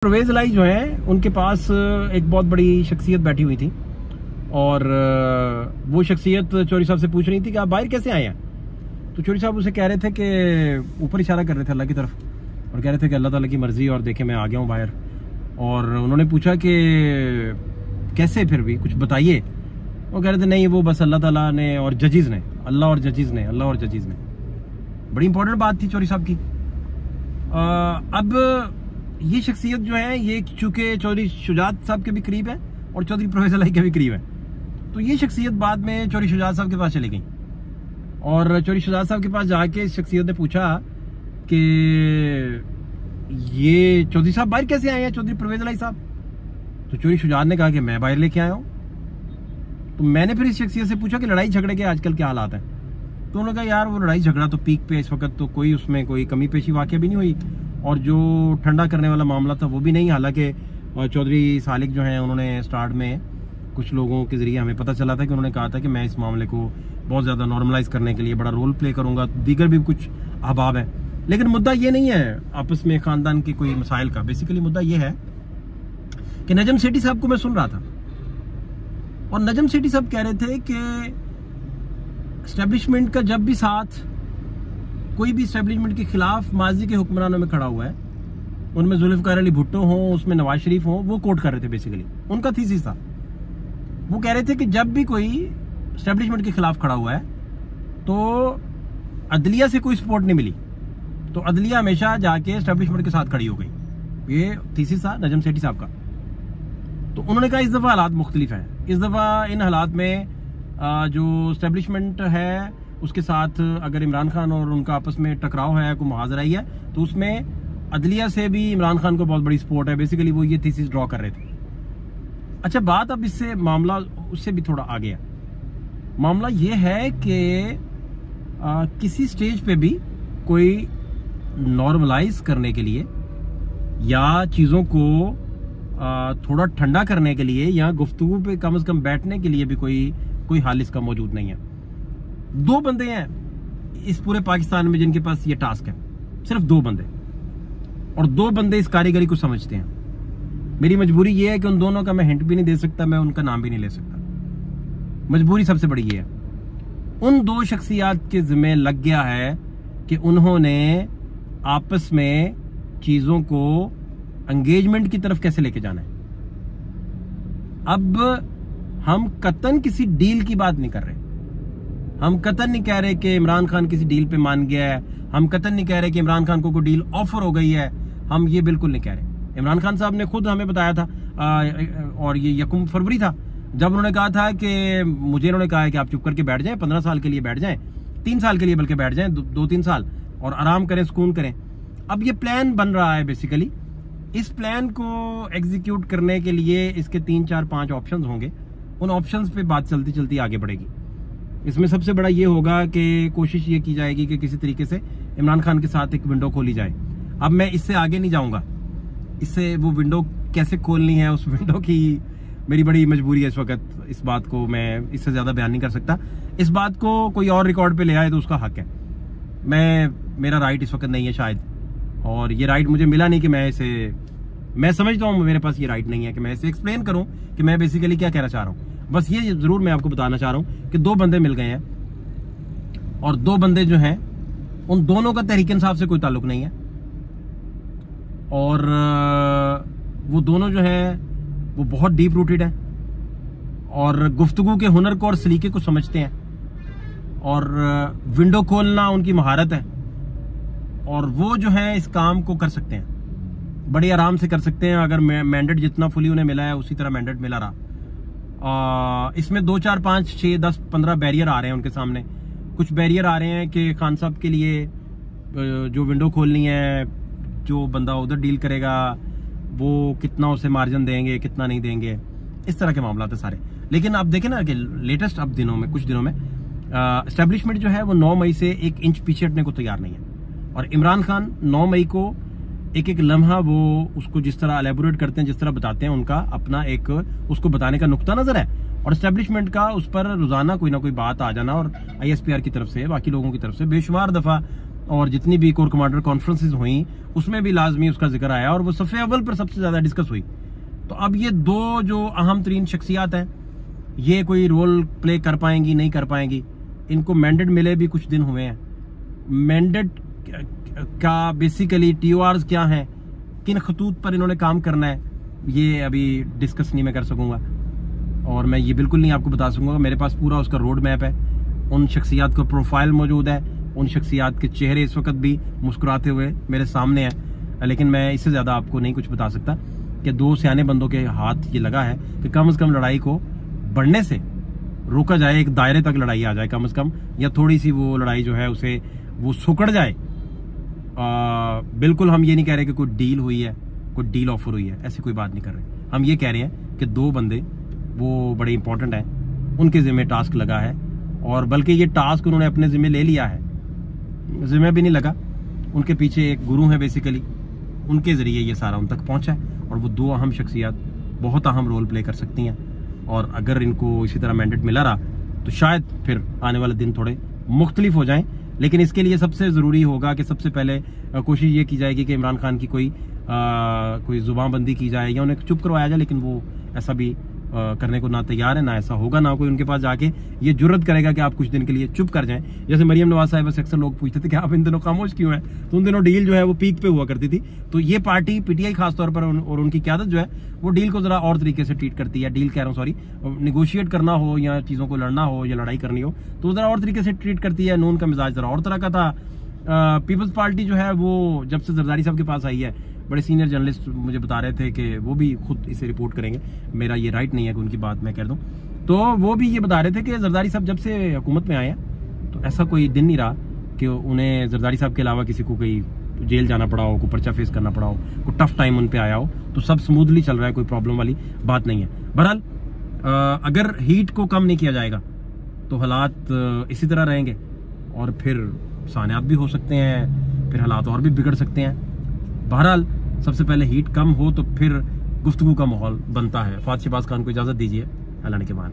परवेज लाई जो है उनके पास एक बहुत बड़ी शख्सियत बैठी हुई थी और वो शख्सियत चौधरी साहब से पूछ रही थी कि आप बाहर कैसे आए हैं। तो चौधरी साहब उसे कह रहे थे कि ऊपर इशारा कर रहे थे अल्लाह की तरफ और कह रहे थे कि अल्लाह ताला की मर्जी और देखे मैं आ गया हूँ बाहर। और उन्होंने पूछा कि कैसे, फिर भी कुछ बताइए। वो कह रहे थे नहीं, वो बस अल्लाह ताला ने और जजीज़ ने, अल्लाह और जजीज़ ने। बड़ी इंपॉर्टेंट बात थी चौधरी साहब की। अब ये शख्सियत जो है ये चूंकि चौधरी शुजात साहब के भी करीब है और चौधरी परवेज लाई के भी करीब है, तो ये शख्सियत बाद में चौधरी शुजात साहब के पास चली गई और चौधरी शुजात साहब के पास जाके इस शख्सियत ने पूछा कि ये चौधरी साहब बाहर कैसे आए हैं, चौधरी परवेज लाई साहब। तो चौधरी शुजात ने कहा कि मैं बाहर लेके आया हूँ। तो मैंने फिर इस शख्सियत से पूछा कि लड़ाई झगड़े के आजकल क्या हालात हैं। तो उन्होंने कहा यार वो लड़ाई झगड़ा तो पीक पे इस वक्त, तो कोई उसमें कोई कमी पेशी वाक़या भी नहीं हुई और जो ठंडा करने वाला मामला था वो भी नहीं। हालांकि चौधरी सालिक जो हैं उन्होंने स्टार्ट में कुछ लोगों के ज़रिए हमें पता चला था कि उन्होंने कहा था कि मैं इस मामले को बहुत ज़्यादा नॉर्मलाइज करने के लिए बड़ा रोल प्ले करूँगा, दीगर भी कुछ अहबाब हैं। लेकिन मुद्दा ये नहीं है आपस में ख़ानदान के कोई मसाइल का। बेसिकली मुद्दा ये है कि नजम सेठी साहब को मैं सुन रहा था और नजम सेठी साहब कह रहे थे कि एस्टेब्लिशमेंट का जब भी साथ कोई भी एस्टेब्लिशमेंट के खिलाफ माजी के हुक्मरानों में खड़ा हुआ है, उनमें जुल्फ़िकार अली भुट्टो हो, उसमें नवाज शरीफ हो, वो कोट कर रहे थे। बेसिकली उनका थीसिस था, वो कह रहे थे कि जब भी कोई एस्टेब्लिशमेंट के खिलाफ खड़ा हुआ है तो अदलिया से कोई सपोर्ट नहीं मिली, तो अदलिया हमेशा जाके एस्टेब्लिशमेंट के साथ खड़ी हो गई। ये थीसिस था नजम सेठी साहब का। तो उन्होंने कहा इस दफ़ा हालात मुख्तलिफ हैं। इस दफ़ा इन हालात में जो एस्टेब्लिशमेंट है उसके साथ अगर इमरान खान और उनका आपस में टकराव है, कोई मुहाजरा ही है, तो उसमें अदलिया से भी इमरान खान को बहुत बड़ी सपोर्ट है। बेसिकली वो ये थीसिस ड्रॉ कर रहे थे। अच्छा, बात अब इससे मामला उससे भी थोड़ा आ गया। मामला ये है कि किसी स्टेज पे भी कोई नॉर्मलाइज करने के लिए या चीज़ों को थोड़ा ठंडा करने के लिए या गुफ्तगू पे कम से कम बैठने के लिए भी कोई हाल इसका मौजूद नहीं है। दो बंदे हैं इस पूरे पाकिस्तान में जिनके पास ये टास्क है, सिर्फ दो बंदे, और दो बंदे इस कारीगरी को समझते हैं। मेरी मजबूरी ये है कि उन दोनों का मैं हिंट भी नहीं दे सकता, मैं उनका नाम भी नहीं ले सकता। मजबूरी सबसे बड़ी ये है, उन दो शख्सियात के जिम्मे लग गया है कि उन्होंने आपस में चीजों को एंगेजमेंट की तरफ कैसे लेके जाना है। अब हम कतन किसी डील की बात नहीं कर रहे, हम कतन नहीं कह रहे कि इमरान खान किसी डील पे मान गया है, हम कतन नहीं कह रहे कि इमरान खान को कोई डील ऑफर हो गई है, हम ये बिल्कुल नहीं कह रहे। इमरान खान साहब ने खुद हमें बताया था और ये 1 फरवरी था जब उन्होंने कहा था कि मुझे इन्होंने कहा है कि आप चुप करके बैठ जाएं, 15 साल के लिए बैठ जाएं, 3 साल के लिए बल्कि बैठ जाएं, 2-3 साल, और आराम करें, सुकून करें। अब ये प्लान बन रहा है। बेसिकली इस प्लान को एग्जीक्यूट करने के लिए इसके 3-4-5 ऑप्शंस होंगे। उन ऑप्शंस पे बात चलती चलती आगे बढ़ेगी। इसमें सबसे बड़ा ये होगा कि कोशिश ये की जाएगी कि किसी तरीके से इमरान खान के साथ एक विंडो खोली जाए। अब मैं इससे आगे नहीं जाऊंगा, इससे वो विंडो कैसे खोलनी है उस विंडो की मेरी बड़ी मजबूरी है इस वक्त। इस बात को मैं इससे ज़्यादा बयान नहीं कर सकता। इस बात को कोई और रिकॉर्ड पे ले आए तो उसका हक है। मेरा राइट इस वक्त नहीं है शायद, और ये राइट मुझे मिला नहीं कि मैं समझता हूँ मेरे पास ये राइट नहीं है कि मैं इसे एक्सप्लेन करूँ कि मैं बेसिकली क्या कहना चाह रहा हूँ। बस ये जरूर मैं आपको बताना चाह रहा हूँ कि दो बंदे मिल गए हैं और दो बंदे जो हैं उन दोनों का तहरीक इंसाफ से कोई ताल्लुक नहीं है, और वो दोनों जो हैं वो बहुत डीप रूटेड हैं और गुफ्तगू के हुनर को और सलीके को समझते हैं, और विंडो खोलना उनकी महारत है, और वो जो है इस काम को कर सकते हैं, बड़े आराम से कर सकते हैं। अगर मैंडेट जितना फुली उन्हें मिला है उसी तरह मैंडेट मिला रहा। इसमें 2, 4, 5, 6, 10, 15 बैरियर आ रहे हैं उनके सामने। कुछ बैरियर आ रहे हैं कि खान साहब के लिए जो विंडो खोलनी है, जो बंदा उधर डील करेगा वो कितना उसे मार्जिन देंगे, कितना नहीं देंगे, इस तरह के मामला थे सारे। लेकिन आप देखें ना कि लेटेस्ट अब दिनों में, कुछ दिनों में एस्टेब्लिशमेंट जो है वो 9 मई से 1 इंच पीछे हटने को तैयार नहीं है, और इमरान खान 9 मई को एक लम्हा वो उसको जिस तरह एलेबोरेट करते हैं, जिस तरह बताते हैं, उनका अपना एक उसको बताने का नुक्ता नजर है, और एस्टेब्लिशमेंट का उस पर रोजाना कोई ना कोई बात आ जाना, और ISPR की तरफ से, बाकी लोगों की तरफ से बेशुमार दफा और जितनी भी कोर कमांडर कॉन्फ्रेंसेस हुई उसमें भी लाजमी उसका जिक्र आया और वो सफ़े अव्वल पर सबसे ज़्यादा डिस्कस हुई। तो अब ये दो जो अहम तरीन शख्सियात हैं, ये कोई रोल प्ले कर पाएंगी नहीं कर पाएंगी। इनको मैंडेट मिले भी कुछ दिन हुए हैं। मैंडेट का बेसिकली TORs क्या हैं, किन खतूत पर इन्होंने काम करना है, ये अभी डिस्कस नहीं मैं कर सकूंगा और मैं ये बिल्कुल नहीं आपको बता सकूंगा। मेरे पास पूरा उसका रोड मैप है, उन शख्सियात का प्रोफाइल मौजूद है, उन शख्सियात के चेहरे इस वक्त भी मुस्कुराते हुए मेरे सामने हैं। लेकिन मैं इससे ज़्यादा आपको नहीं कुछ बता सकता कि दो सियाने बंदों के हाथ ये लगा है कि कम से कम लड़ाई को बढ़ने से रोका जाए, एक दायरे तक लड़ाई आ जाए कम से कम, या थोड़ी सी वो लड़ाई जो है उसे वो सुकड़ जाए। बिल्कुल हम ये नहीं कह रहे कि कोई डील हुई है, कोई डील ऑफर हुई है, ऐसी कोई बात नहीं कर रहे। हम ये कह रहे हैं कि दो बंदे वो बड़े इंपॉर्टेंट हैं, उनके जिम्मे टास्क लगा है और बल्कि ये टास्क उन्होंने अपने जिम्मे ले लिया है, जिम्मे भी नहीं लगा, उनके पीछे एक गुरु है बेसिकली, उनके जरिए ये सारा उन तक पहुंचा है और वो दो अहम शख्सियात बहुत अहम रोल प्ले कर सकती हैं। और अगर इनको इसी तरह मैंडेट मिला रहा तो शायद फिर आने वाले दिन थोड़े मुख्तलिफ हो जाएं। लेकिन इसके लिए सबसे ज़रूरी होगा कि सबसे पहले कोशिश ये की जाएगी कि इमरान खान की कोई जुबानबंदी की जाए या उन्हें चुप करवाया जाए, लेकिन वो ऐसा भी करने को ना तैयार है, ना ऐसा होगा, ना कोई उनके पास जाके ये जुर्रत करेगा कि आप कुछ दिन के लिए चुप कर जाएं। जैसे मरियम नवाज साहिबा से अक्सर लोग पूछते थे कि आप इन दिनों खामोश क्यों हैं, तो उन दिनों डील जो है वो पीक पे हुआ करती थी। तो ये पार्टी PTI खासतौर पर और उनकी क़यादत जो है वो डील को जरा और तरीके से ट्रीट करती है। डील कह रहा हूँ सॉरी, निगोशिएट करना हो या चीज़ों को लड़ना हो या लड़ाई करनी हो तो जरा और तरीके से ट्रीट करती है। नून का मिजाज जरा और तरह का था। पीपल्स पार्टी जो है वो जब से जरदारी साहब के पास आई है, बड़े सीनियर जर्नलिस्ट मुझे बता रहे थे कि वो भी खुद इसे रिपोर्ट करेंगे, मेरा ये राइट नहीं है कि उनकी बात मैं कह दूं, तो वो भी ये बता रहे थे कि जरदारी साहब जब से हुकूमत में आए हैं तो ऐसा कोई दिन नहीं रहा कि उन्हें जरदारी साहब के अलावा किसी को कोई जेल जाना पड़ा हो, कोई पर्चा फेस करना पड़ा हो, कोई टफ टाइम उन पे आया हो। तो सब स्मूथली चल रहा है, कोई प्रॉब्लम वाली बात नहीं है। बहरहाल अगर हीट को कम नहीं किया जाएगा तो हालात इसी तरह रहेंगे और फिर सानियात भी हो सकते हैं, फिर हालात और भी बिगड़ सकते हैं। बहरहाल सबसे पहले हीट कम हो तो फिर गुफ्तगू का माहौल बनता है। फात शहबाज खान को इजाज़त दीजिए, अल्लाह के बाद।